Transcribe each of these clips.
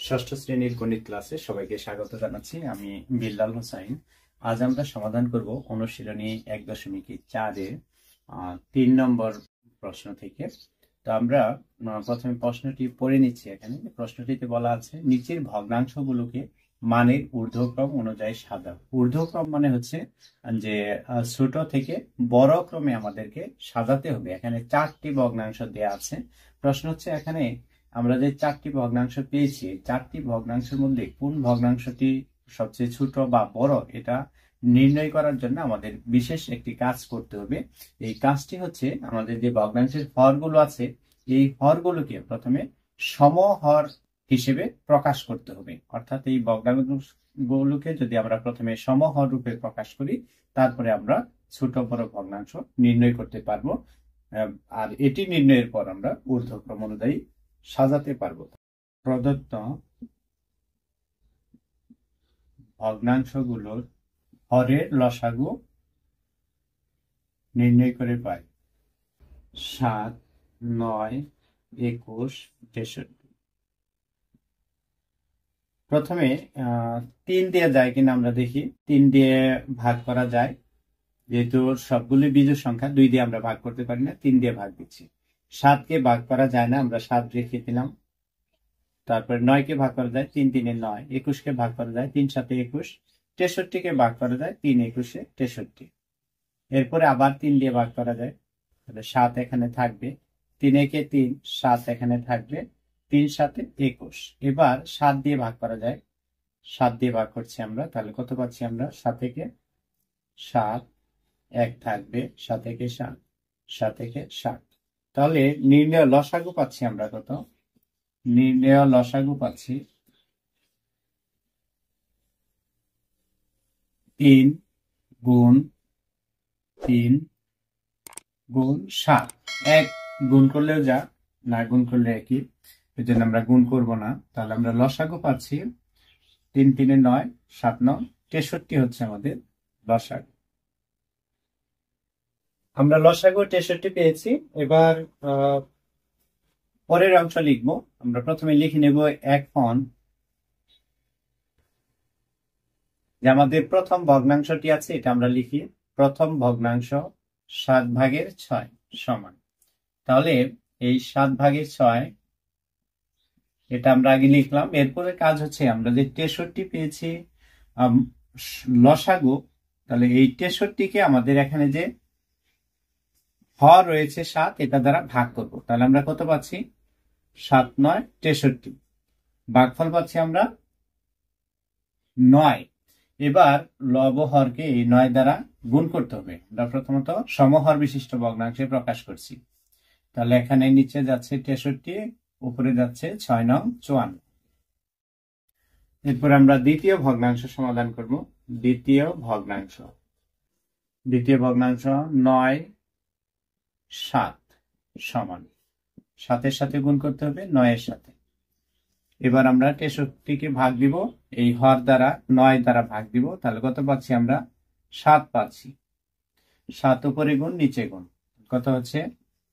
ষষ্ঠ শ্রেণীর গণিত ক্লাসে সবাইকে স্বাগত জানাচ্ছি। আমি বিল্লাল হোসাইন। আজ আমরা সমাধান করব অনুশীলনী 1.4-এর 3 নম্বর প্রশ্ন থেকে। তো আমরা প্রথমে প্রশ্নটি পড়ে নিচ্ছি। এখানে প্রশ্নটিতে বলা আছে, নিচের ভগ্নাংশগুলোকে মানের ঊর্ধ্বক্রম অনুযায়ী সাজাও। ঊর্ধ্বক্রম মানে হচ্ছে যে ছোট থেকে বড় ক্রমে আমাদেরকে সাজাতে হবে। এখানে 4টি ভগ্নাংশ দেয়া আছে। প্রশ্ন হচ্ছে, এখানে আমরা যে 4টি ভগ্নাংশ পেয়েছি, 4টি ভগ্নাংশের মধ্যে কোন ভগ্নাংশটি সবচেয়ে ছোট বা বড় এটা নির্ণয় করার জন্য আমাদের বিশেষ একটি কাজ করতে হবে। এই কাজটি হচ্ছে, আমাদের যে ভগ্নাংশের হরগুলো আছে এই হরগুলোকে প্রথমে সমহর হিসেবে প্রকাশ করতে হবে। অর্থাৎ এই ভগ্নাংশগুলোকে যদি আমরা প্রথমে সমহর রূপে প্রকাশ করি, তারপরে আমরা ছোট বড় ভগ্নাংশ নির্ণয় করতে পারবো। আর এটি নির্ণয়ের পর আমরা ঊর্ধ্বক্রম অনুযায়ী সাজাতে পারবো। প্রদত্ত ভগ্নাংশগুলোর হরের লসাগু নির্ণয় করে পাই 7, 9, 21, 63। প্রথমে 3 দিয়ে যায় কিনা আমরা দেখি। 3 দিয়ে ভাগ করা যায়, যেহেতু সবগুলি বিজোড় সংখ্যা 2 দিয়ে আমরা ভাগ করতে পারি না, 3 দিয়ে ভাগ দিচ্ছি। 7কে ভাগ করা যায় না, আমরা 7 রেখে দিলাম। তারপরে 9কে ভাগ করা যায়, 3 3 9। 21কে ভাগ করা যায়, 3 7 21। 63কে ভাগ করা যায়, 3 21 63। এরপরে আবার 3 দিয়ে ভাগ করা যায়, তাহলে 7 এখানে থাকবে। 3 1 3, 7 এখানে থাকবে। 3 7 21। এবার 7 দিয়ে ভাগ করা যায়, 7 দিয়ে ভাগ করছি আমরা, তাহলে কত পাচ্ছি আমরা? 7 থেকে 7, 1 থাকবে, 7 থেকে 7, 7 থেকে 7। তাহলে নির্ণয় লসাগু পাচ্ছি আমরা কত? নির্ণয় লসাগু পাচ্ছি 3 গুণ 3 গুণ 7। 1 গুণ করলেও যা, না গুণ করলে একই, এই জন্য আমরা গুণ করব না। তাহলে আমরা লসাগু পাচ্ছি 3 3 9, 7 9 63 হচ্ছে আমাদের লসাগু। আমরা লসাগু 63 পেয়েছি। এবার পরের অংশ লিখবো। আমরা প্রথমে লিখে নেব এখন যে আমাদের প্রথম ভগ্নাংশটি আছে, এটা আমরা লিখি। প্রথম ভগ্নাংশ 7/6 সমান। তাহলে এই 7/6 এটা আমরা আগে লিখলাম। এরপরে কাজ হচ্ছে, আমরা যে 63 পেয়েছি লসাগু, তাহলে এই 63কে আমাদের এখানে যে হর রয়েছে 7, এটা দ্বারা ভাগ করব। তাহলে আমরা কত পাচ্ছি? 7 9 63। ভাগফল পাচ্ছি আমরা 9। এবার লবহরকে এই 9 দ্বারা গুণ করতে হবে। আমরা প্রথমত সমহর বিশিষ্ট ভগ্নাংশে প্রকাশ করছি। তাহলে এখানে নিচে যাচ্ছে 63, উপরে যাচ্ছে 6 9 54। এরপর আমরা দ্বিতীয় ভগ্নাংশ সমাধান করব। দ্বিতীয় ভগ্নাংশ 9 7 সমান। 7-এর সাথে গুণ করতে হবে 9-এর সাথে। এবার আমরা 63কে ভাগ দিব, এই হর দ্বারা 9 দ্বারা ভাগ দিব। তাহলে কত পাচ্ছি আমরা? 7 পাচ্ছি। 7 উপরে গুণ, নিচে গুণ, কত হচ্ছে?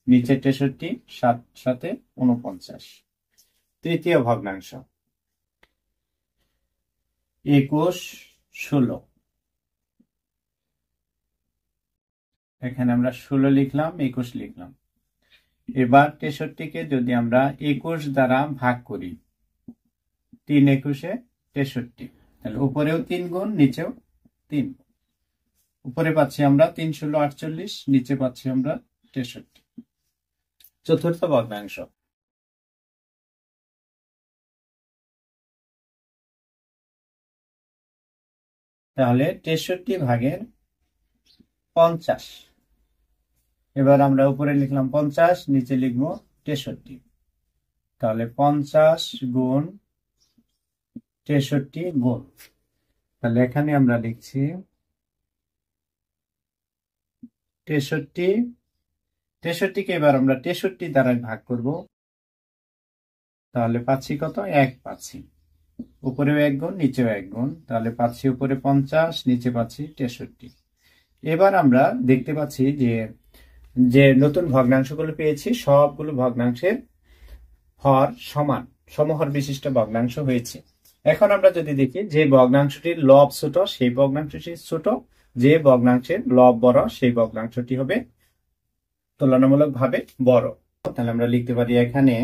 নিচে 63, 7 7 49। তৃতীয় ভগ্নাংশ 21 16। এখানে আমরা 16 লিখলাম, 21 লিখলাম। এবার 63কে যদি আমরা 21 দ্বারা ভাগ করি, 3 21 63। তাহলে উপরেও 3 গুণ, নিচেও 3। উপরে পাচ্ছি আমরা 3 16 48, নিচে পাচ্ছি আমরা 63। চতুর্থ ভগ্নাংশ তাহলে 63/50। এবার আমরা উপরে লিখলাম 50, নিচে লিখবো 63। তাহলে 50 গুণ 63 গুণ, তাহলে এখানে আমরা লিখছি 63কে এবার আমরা 63 দ্বারা ভাগ করব। তাহলে পাচ্ছি কত? 1 পাচ্ছি। উপরেও 1 গুণ, নিচেও 1 গুণ, তাহলে পাচ্ছি উপরে 50, নিচে পাচ্ছি 63। এবার আমরা দেখতে পাচ্ছি যে নতুন ভগ্নাংশগুলো পেয়েছি, সবগুলো ভগ্নাংশের হর সমান, সমহর বিশিষ্ট ভগ্নাংশ হয়েছে। এখন আমরা যদি দেখি যে ভগ্নাংশটির লব ছোট সেই ভগ্নাংশটি ছোট, যে ভগ্নাংশের লব বড় সেই ভগ্নাংশটি হবে তুলনামূলকভাবে বড়। তাহলে আমরা লিখতে পারি এখানে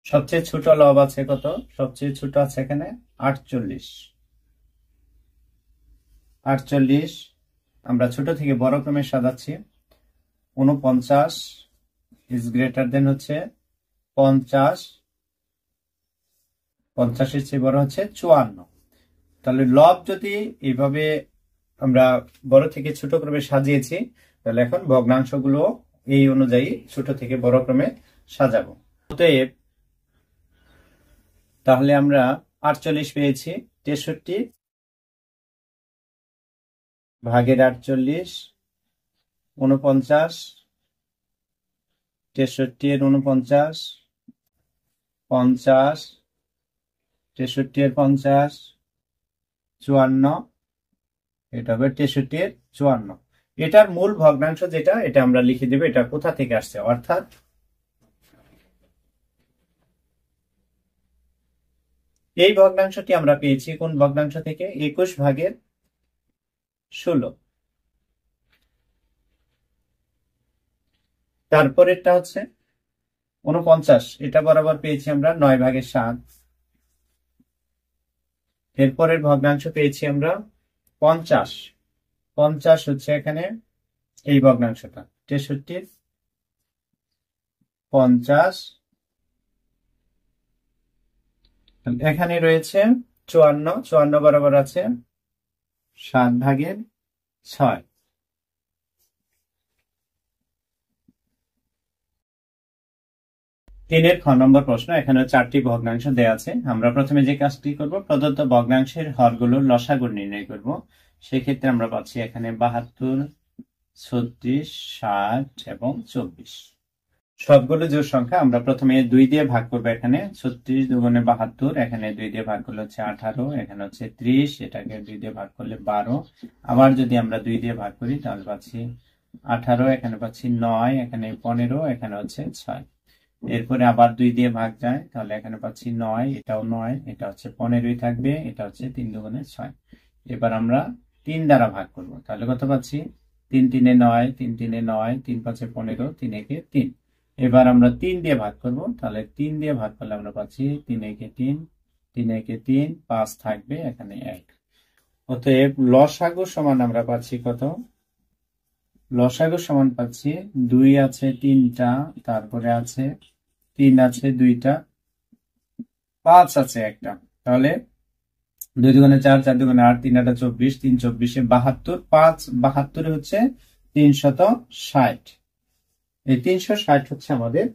সবচেয়ে ছোট লব আছে কত? সবচেয়ে ছোট আছে এখানে 48। 48 আমরা ছোট থেকে বড় ক্রমে সাজাচ্ছি। 49 ইজ গ্রেটার দেন হচ্ছে 50, 50 এর চেয়ে বড় হচ্ছে 54। তাহলে লব যদি এইভাবে আমরা বড় থেকে ছোট ক্রমে সাজিয়েছি, তাহলে এখন ভগ্নাংশগুলো এই অনুযায়ী ছোট থেকে বড় ক্রমে সাজাবো। অতএব তাহলে আমরা 48 পেয়েছি। 63 ভাগের 48, 49, 63 এর 49, 50, 63 এর 50, 54, এটা হবে 63 এর 54। এটার মূল ভগ্নাংশ যেটা, এটা আমরা লিখে দেব এটা কোথা থেকে আসছে, অর্থাৎ এই ভগ্নাংশটি আমরা পেয়েছি কোন ভগ্নাংশ থেকে? 21 ভাগের 16। তারপরেরটা হচ্ছে 49, এটা বরাবর পেয়েছি আমরা 9 ভাগের 7। এরপরের ভগ্নাংশ পেয়েছি আমরা 50। 50 হচ্ছে এখানে এই ভগ্নাংশটা 63, 50। এখানে রয়েছে 54, 54 বরাবর আছে 7 ভাগের 6। তিনের খ নম্বর প্রশ্ন। এখানে 4টি ভগ্নাংশ দেওয়া আছে। আমরা প্রথমে যে কাজটি করব, প্রদত্ত ভগ্নাংশের হরগুলোর লসাগু নির্ণয় করব। সেক্ষেত্রে আমরা পাচ্ছি এখানে 72, 36, 60 এবং 24। সবগুলো জোড় সংখ্যা আমরা প্রথমে 2 দিয়ে ভাগ করবো। এখানে 36 দুগুণে 72, এখানে 2 দিয়ে ভাগ করলে হচ্ছে 18, এখানে হচ্ছে 30, এটাকে 2 দিয়ে ভাগ করলে 12। আবার যদি আমরা 2 দিয়ে ভাগ করি তাহলে পাচ্ছি 18, এখানে পাচ্ছি 9, এখানে 15, এখানে হচ্ছে 6। এরপরে আবার 2 দিয়ে ভাগ যায়, তাহলে এখানে পাচ্ছি 9, এটাও 9, এটা হচ্ছে 15ই থাকবে, এটা হচ্ছে 3 দুগুণে 6। এবার আমরা 3 দ্বারা ভাগ করব, তাহলে কত পাচ্ছি? 3 3 এ 9, 3 3 এ 9, 3 5 এ 15, 3 একে 3। এবার আমরা 3 দিয়ে ভাগ করব, তাহলে 3 দিয়ে ভাগ করলে আমরা পাচ্ছি 3 একে 3, 3 একে 3, 5 থাকবে, এখানে 1। অতএব লসাগু সমান আমরা পাচ্ছি কত? লসাগু সমান পাচ্ছি 2 আছে 3টা, তারপরে আছে 3 আছে 2টা, 5 আছে একটা। তাহলে 2 দুগুণে 4, 4 দুগুণে 8, 3 8 24, 3 24 72, 5 72 হচ্ছে 360। এই 360 হচ্ছে আমাদের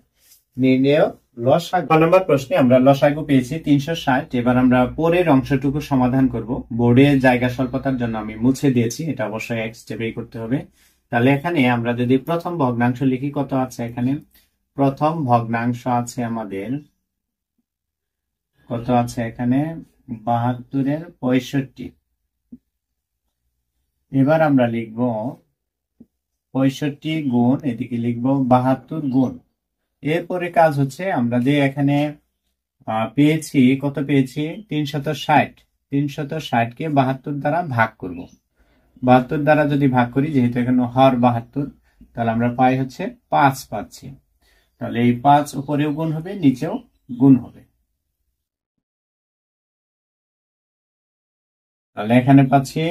নির্ণেয় লসাগু। নম্বর প্রশ্নে আমরা লসাগু পেয়েছি 360। এবার আমরা পরের অংশটুকু সমাধান করব। বোর্ডে জায়গা স্বল্পতার জন্য আমি মুছে দিয়েছি, এটা অবশ্যই এক স্টেপেই করতে হবে। তাহলে এখানে আমরা যদি প্রথম ভগ্নাংশ লিখি, কত আছে এখানে? প্রথম ভগ্নাংশ আছে আমাদের কত আছে এখানে? 72 এর 65। এবার আমরা লিখব 65 গুণ, এদিকে লিখব 72 গুণ। এরপরে কাজ হচ্ছে আমরা যে এখানে পেয়েছি, কত পেয়েছি? 360। 360 কে 72 দ্বারা ভাগ করব। 72 দ্বারা যদি ভাগ করি, যেহেতু এখানে হর 72, তাহলে আমরা পাই হচ্ছে 5 পাচ্ছি। তাহলে এই 5 উপরেও গুণ হবে, নিচেও গুণ হবে। তাহলে এখানে পাচ্ছি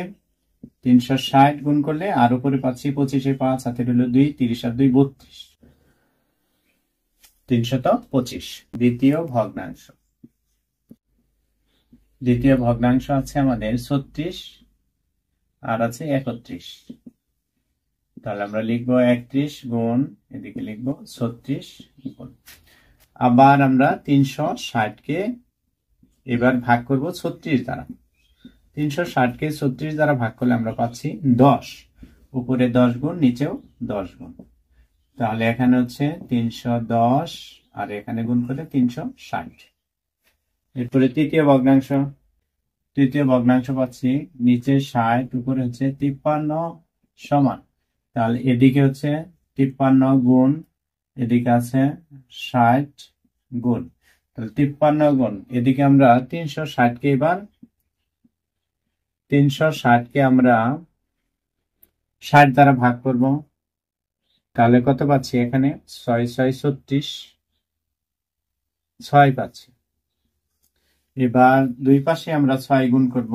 360 গুণ করলে, আর উপরে পাচ্ছি 25 এ 5, হাতে রইল 2, 30 আর 2 32, 325। দ্বিতীয় ভগ্নাংশ। দ্বিতীয় ভগ্নাংশ আছে আমাদের 36 আর আছে 31। তাহলে আমরা লিখবো 31 গুণ, এদিকে লিখবো 36 গুণ। আবার আমরা 360 কে এবার ভাগ করব 36 দ্বারা। 360 কে 36 দ্বারা ভাগ করলে আমরা পাচ্ছি 10, উপরে 10 গুণ, নিচেও 10 গুণ। তাহলে এখানে হচ্ছে 310, আর এখানে গুণ করে 360। এরপরে তৃতীয় ভগ্নাংশ। তৃতীয় ভগ্নাংশ পাচ্ছি নিচে 60, উপরে হচ্ছে 53 সমান। তাহলে এদিকে হচ্ছে 53 গুণ এদিকে আছে 60 গুণ, তাহলে 53 গুণ এদিকে আমরা 360 কে এবার 360 কে আমরা 60 দ্বারা ভাগ করব, তাহলে কত পাচ্ছি এখানে 6 6 36, 6 পাচ্ছি। এবার দুই পাশে আমরা 6 গুণ করব,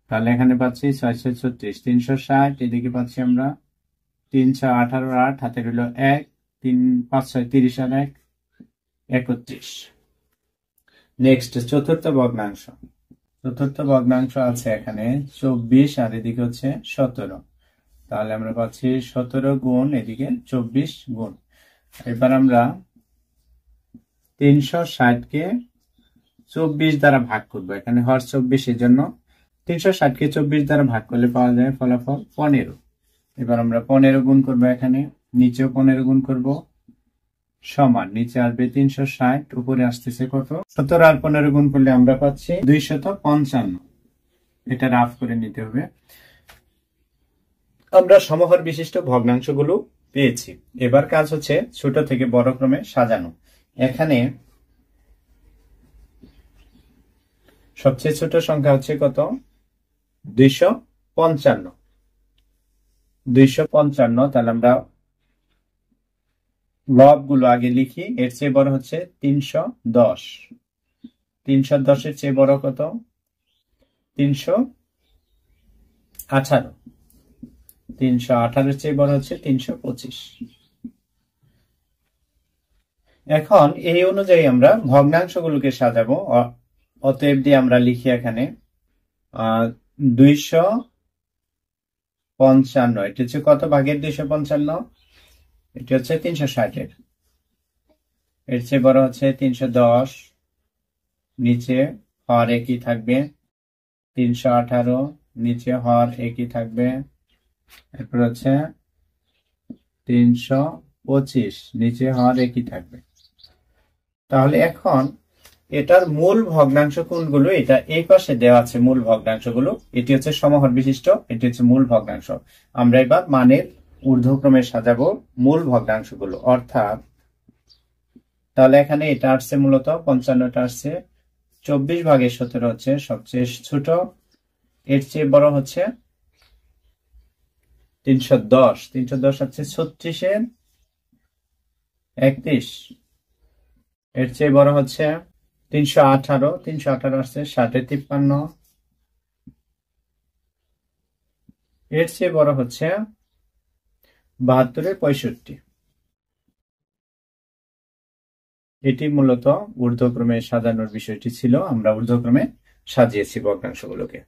তাহলে এখানে পাচ্ছি 6 6 36, 360, এদিকে পাচ্ছি আমরা 318 8, হাতে রইল 1, 3 5 6 30 আর 1 31। নেক্সট চতুর্থ ভগ্নাংশ। চতুর্থ ভগ্নাংশ আছে এখানে 24 আর এদিকে হচ্ছে 17, তাহলে আমরা পাচ্ছি 17 গুণ এদিকে 24 গুণ। এবার আমরা 360 কে 24 দ্বারা ভাগ করব, এখানে হর 24, এর জন্য 360 কে 24 দ্বারা ভাগ করলে পাওয়া যায় ফলাফল 15। এবার আমরা 15 গুণ করব, এখানে নিচেও 15 গুণ করব, সমান নিচে আসবে 360, উপরে আসতেছে কত 17, আর 15 গুণ করলে আমরা পাচ্ছি 255। এটা রাফ করে নিতে হবে। আমরা সমহর বিশিষ্ট ভগ্নাংশগুলো পেয়েছি। এবার কাজ হচ্ছে ছোট থেকে বড় ক্রমে সাজানো। এখানে সবচেয়ে ছোট সংখ্যা হচ্ছে কত 255। 255, তাহলে আমরা লব গুলো আগে লিখি। এর চেয়ে বড় হচ্ছে 310। 310 এর চেয়ে বড় কত 318। 318 এর চেয়ে বড় হচ্ছে 325। এখন এই অনুযায়ী আমরা ভগ্নাংশগুলোকে সাজাবো। অতএব দিয়ে আমরা লিখি এখানে 255, এটা হচ্ছে কত ভাগের 255, এটা হচ্ছে 360 এর চেয়ে বড় হচ্ছে 310, নিচে হর একই থাকবে 318, নিচে হর একই থাকবে, এরপর হচ্ছে 325, নিচে হর একই থাকবে। তাহলে এখন এটার মূল ভগ্নাংশ কোনগুলো, এটা এই পাশে দেওয়া আছে মূল ভগ্নাংশগুলো। এটি হচ্ছে সমহর বিশিষ্ট, এটি হচ্ছে মূল ভগ্নাংশ। আমরা এবার মানের ঊর্ধ্বক্রমে সাজাবো মূল ভগ্নাংশগুলো, অর্থাৎ তাহলে এখানে এটা আসছে মূলত 55টা আসছে, 24 ভাগের 17 হচ্ছে সবচেয়ে ছোট, এর চেয়ে বড় হচ্ছে 310। 310 হচ্ছে 36 এর 31, এর চেয়ে বড় হচ্ছে 318। 318 আসছে 60 এর 53, এর চেয়ে বড় হচ্ছে 72 এর 65। এটি মূলত ঊর্ধ্বক্রমে সাজানোর বিষয়টি ছিল। আমরা ঊর্ধ্বক্রমে সাজিয়েছি ভগ্নাংশগুলোকে।